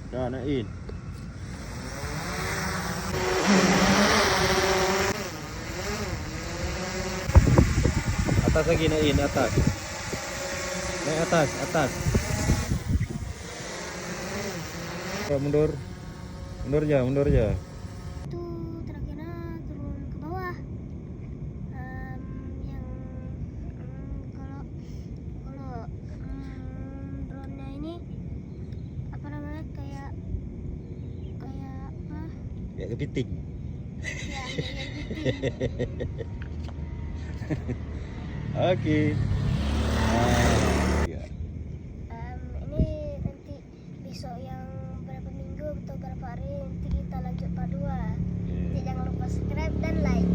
Dah naikin. Atas lagi naikin, atas. Naik atas, atas. Mundur. Mundur aja, mundur aja. Itu terakhirnya turun ke bawah. Yang kalau drone-nya ini apa namanya kayak apa? Kayak kepiting. Ya, kayak gitu. Oke. Ya. Ini nanti besok yang berapa minggu atau berapa hari nanti kita lanjut part 2. Jadi jangan lupa subscribe dan like.